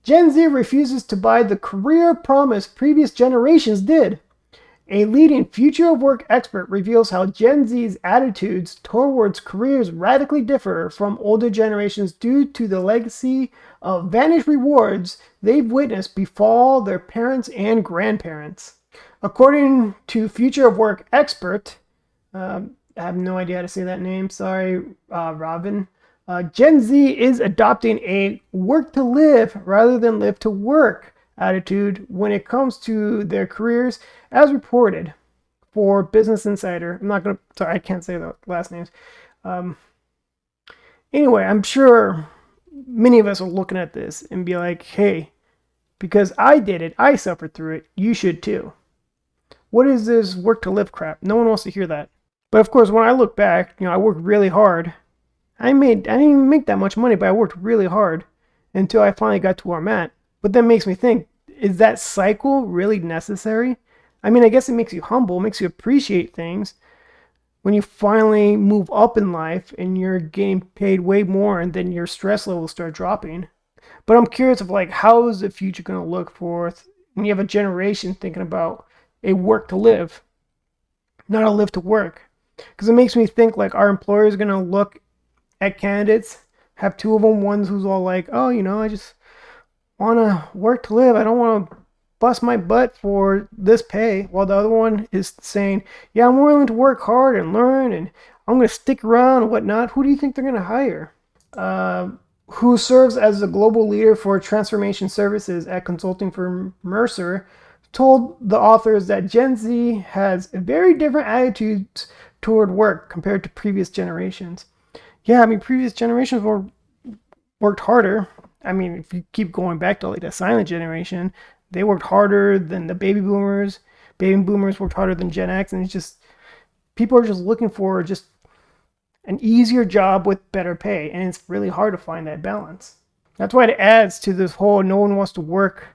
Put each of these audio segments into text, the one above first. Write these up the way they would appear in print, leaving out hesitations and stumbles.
Gen Z refuses to buy the career promise previous generations did. A leading future of work expert reveals how Gen Z's attitudes towards careers radically differ from older generations due to the legacy of vanished rewards they've witnessed befall their parents and grandparents. According to future of work expert, I have no idea how to say that name, sorry, Robin. Gen Z is adopting a work to live rather than live to work attitude when it comes to their careers, as reported for Business Insider. I can't say the last names. Anyway, I'm sure many of us are looking at this and be like, hey, because I did it, I suffered through it, you should too. What is this work to live crap? No one wants to hear that. But of course, when I look back, I worked really hard. I didn't even make that much money, but I worked really hard until I finally got to where I'm at. But that makes me think, is that cycle really necessary? I mean, I guess it makes you humble, makes you appreciate things when you finally move up in life and you're getting paid way more and then your stress levels start dropping. But I'm curious of how is the future going to look for when you have a generation thinking about a work to live, not a live to work. Because it makes me think our employer is going to look at candidates, have two of them, one's who's all like, oh, I just want to work to live. I don't want to bust my butt for this pay. While the other one is saying, yeah, I'm willing to work hard and learn and I'm going to stick around and whatnot. Who do you think they're going to hire? Who serves as the global leader for transformation services at consulting firm Mercer, told the authors that Gen Z has very different attitudes toward work compared to previous generations. Yeah, I mean, previous generations worked harder. I mean, if you keep going back to the silent generation, they worked harder than the baby boomers. Baby boomers worked harder than Gen X, and it's just, people are just looking for just an easier job with better pay, and it's really hard to find that balance. That's why it adds to this whole no one wants to work,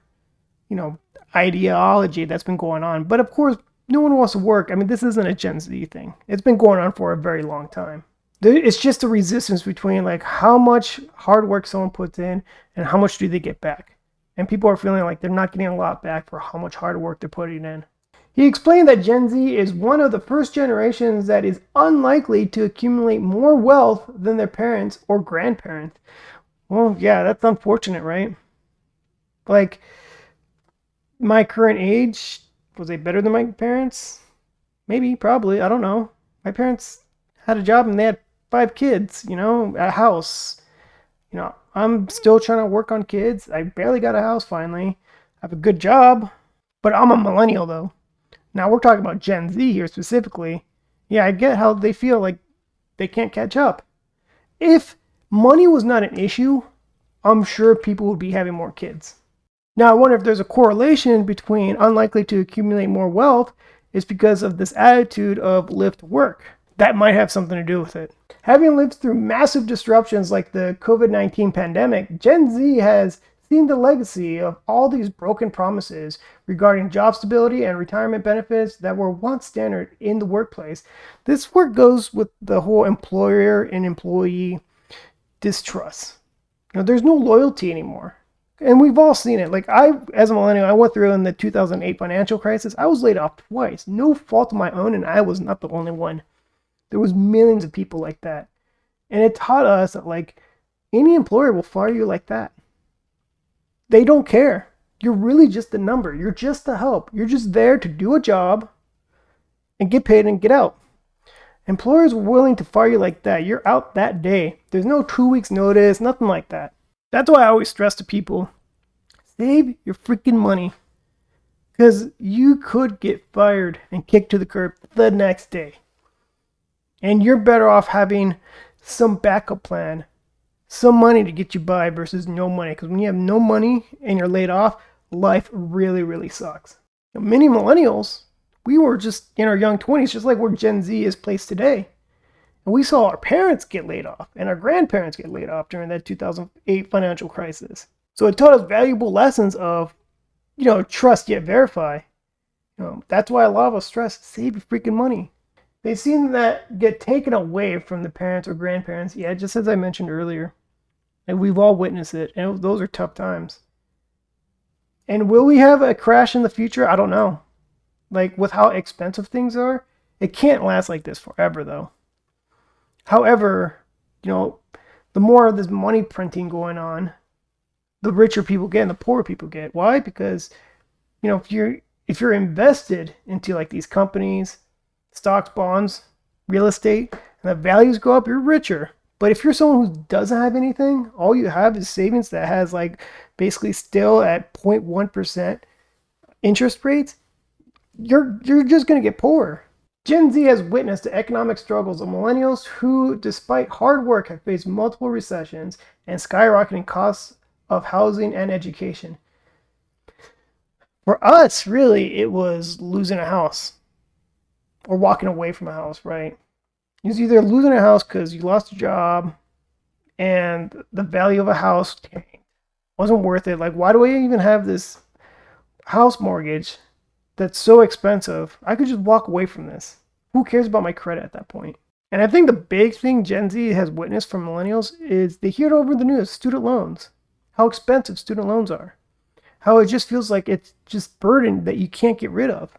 ideology that's been going on. But of course, no one wants to work. I mean, this isn't a Gen Z thing. It's been going on for a very long time. It's just a resistance between how much hard work someone puts in and how much do they get back. And people are feeling like they're not getting a lot back for how much hard work they're putting in. He explained that Gen Z is one of the first generations that is unlikely to accumulate more wealth than their parents or grandparents. Well, yeah, that's unfortunate, right? My current age, was they better than my parents? Maybe, probably, I don't know. My parents had a job and they had 5 kids, a house. I'm still trying to work on kids. I barely got a house finally. I have a good job, but I'm a millennial though. Now we're talking about Gen Z here specifically. Yeah, I get how they feel like they can't catch up. If money was not an issue, I'm sure people would be having more kids. Now I wonder if there's a correlation between unlikely to accumulate more wealth is because of this attitude of live to work. That might have something to do with it. Having lived through massive disruptions like the COVID-19 pandemic, Gen Z has seen the legacy of all these broken promises regarding job stability and retirement benefits that were once standard in the workplace. This work goes with the whole employer and employee distrust. There's no loyalty anymore. And we've all seen it. As a millennial, I went through in the 2008 financial crisis. I was laid off twice. No fault of my own, and I was not the only one. There was millions of people like that. And it taught us that any employer will fire you like that. They don't care. You're really just a number. You're just a help. You're just there to do a job and get paid and get out. Employers were willing to fire you like that. You're out that day. There's no 2 weeks notice, nothing like that. That's why I always stress to people, save your freaking money. Because you could get fired and kicked to the curb the next day. And you're better off having some backup plan, some money to get you by versus no money. Because when you have no money and you're laid off, life really, really sucks. Many millennials, we were just in our young 20s, just like where Gen Z is placed today. And we saw our parents get laid off and our grandparents get laid off during that 2008 financial crisis. So it taught us valuable lessons of, trust yet verify. That's why a lot of us stress, save your freaking money. They've seen that get taken away from the parents or grandparents. Yeah, just as I mentioned earlier. And we've all witnessed it. And those are tough times. And will we have a crash in the future? I don't know. Like, with how expensive things are, it can't last like this forever, though. However, you know, the more of this money printing going on, the richer people get and the poorer people get. Why? Because, you know, if you're invested into like these companies, stocks, bonds, real estate, and the values go up, you're richer. But if you're someone who doesn't have anything, all you have is savings that has like basically still at 0.1% interest rates, you're just going to get poorer. Gen Z has witnessed the economic struggles of millennials who, despite hard work, have faced multiple recessions and skyrocketing costs of housing and education. For us, really, it was losing a house or walking away from a house, right? It was either losing a house because you lost a job and the value of a house wasn't worth it. Like, why do I even have this house mortgage that's so expensive? I could just walk away from this. Who cares about my credit at that point? And I think the big thing Gen Z has witnessed from millennials is they hear it over the news, student loans, how expensive student loans are, how it just feels like it's just burden that you can't get rid of.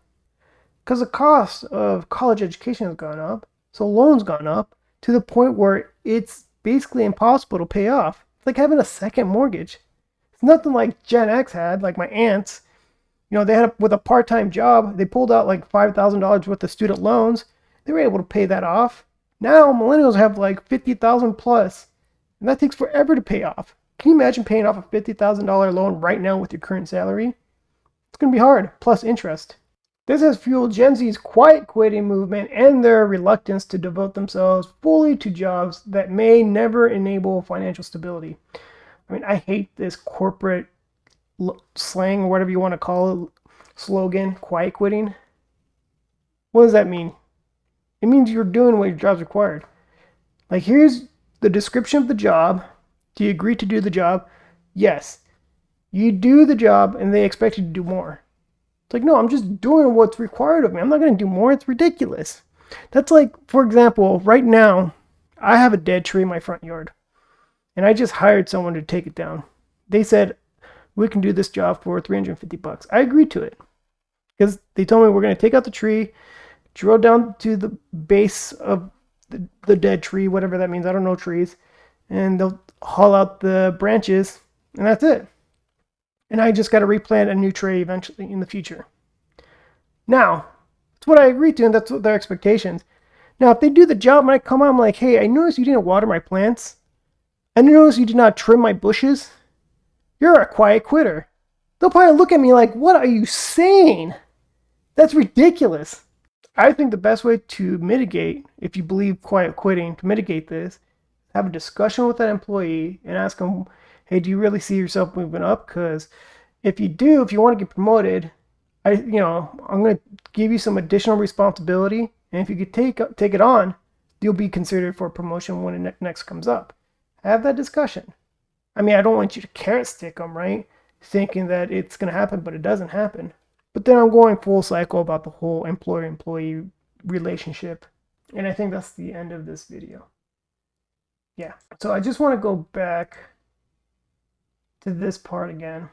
Because the cost of college education has gone up, so loans gone up to the point where it's basically impossible to pay off. It's like having a second mortgage. It's nothing like Gen X had, like my aunts. You know, they had with a part-time job, they pulled out like $5,000 worth of student loans. They were able to pay that off. Now millennials have like 50,000 plus, and that takes forever to pay off. Can you imagine paying off a $50,000 loan right now with your current salary? It's going to be hard, plus interest. This has fueled Gen Z's quiet quitting movement and their reluctance to devote themselves fully to jobs that may never enable financial stability. I mean, I hate this corporate slang or whatever you want to call it, slogan, quiet quitting. What does that mean? It means you're doing what your job's required. Like, here's the description of the job. Do you agree to do the job? Yes. You do the job and they expect you to do more. It's like, no, I'm just doing what's required of me. I'm not going to do more. It's ridiculous. That's like, for example, right now, I have a dead tree in my front yard. And I just hired someone to take it down. They said, we can do this job for $350. I agreed to it. Because they told me we're going to take out the tree, drill down to the base of the dead tree, whatever that means. I don't know trees. And they'll haul out the branches, and that's it. And I just got to replant a new tree eventually in the future. Now, that's what I agreed to, and that's what their expectations. Now, if they do the job and I come out, I'm like, hey, I noticed you didn't water my plants. I noticed you did not trim my bushes. You're a quiet quitter. They'll probably look at me like, what are you saying? That's ridiculous. I think the best way to mitigate, if you believe quiet quitting, to mitigate this, have a discussion with that employee and ask them, hey, do you really see yourself moving up? Because if you do, if you want to get promoted, I'm going to give you some additional responsibility. And if you could take it on, you'll be considered for a promotion when it next comes up. Have that discussion. I mean, I don't want you to carrot stick them, right? Thinking that it's going to happen, but it doesn't happen. But then I'm going full cycle about the whole employer-employee relationship. And I think that's the end of this video. Yeah. So I just want to go back to this part again.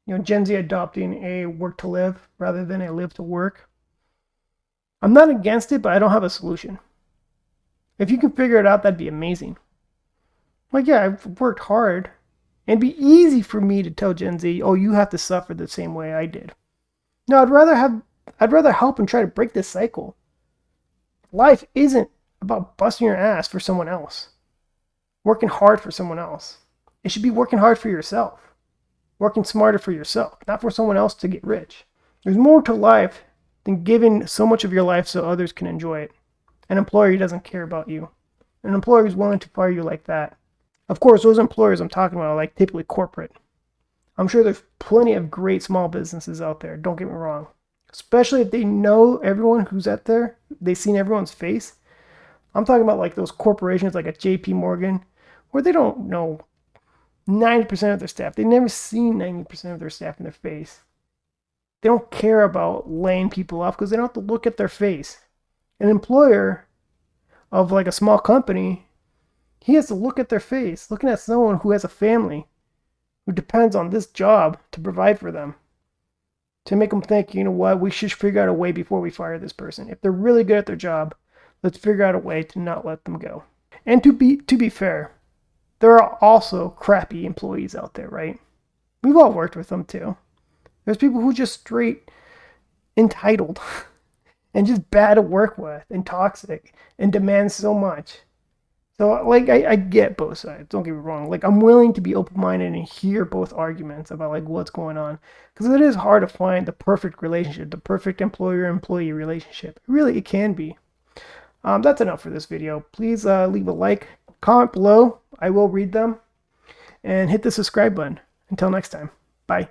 You know, Gen Z adopting a work to live rather than a live to work. I'm not against it, but I don't have a solution. If you can figure it out, that'd be amazing. Like, yeah, I've worked hard. And it'd be easy for me to tell Gen Z, oh, you have to suffer the same way I did. No, I'd rather help and try to break this cycle. Life isn't about busting your ass for someone else. Working hard for someone else. It should be working hard for yourself. Working smarter for yourself, not for someone else to get rich. There's more to life than giving so much of your life so others can enjoy it. An employer doesn't care about you. An employer is willing to fire you like that. Of course, those employers I'm talking about are like typically corporate. I'm sure there's plenty of great small businesses out there, don't get me wrong. Especially if they know everyone who's out there, they've seen everyone's face. I'm talking about like those corporations like a JP Morgan, where they don't know 90% of their staff. They've never seen 90% of their staff in their face. They don't care about laying people off because they don't have to look at their face. An employer of like a small company, he has to look at their face, looking at someone who has a family, who depends on this job to provide for them. to make them think, you know what, we should figure out a way before we fire this person. If they're really good at their job, let's figure out a way to not let them go. And to be fair, there are also crappy employees out there, right? We've all worked with them too. There's people who just straight entitled and just bad to work with and toxic and demand so much. So, like, I get both sides. Don't get me wrong. Like, I'm willing to be open-minded and hear both arguments about like what's going on, because it is hard to find the perfect relationship, the perfect employer-employee relationship. Really, it can be. That's enough for this video. Please leave a like, comment below. I will read them, and hit the subscribe button. Until next time, bye.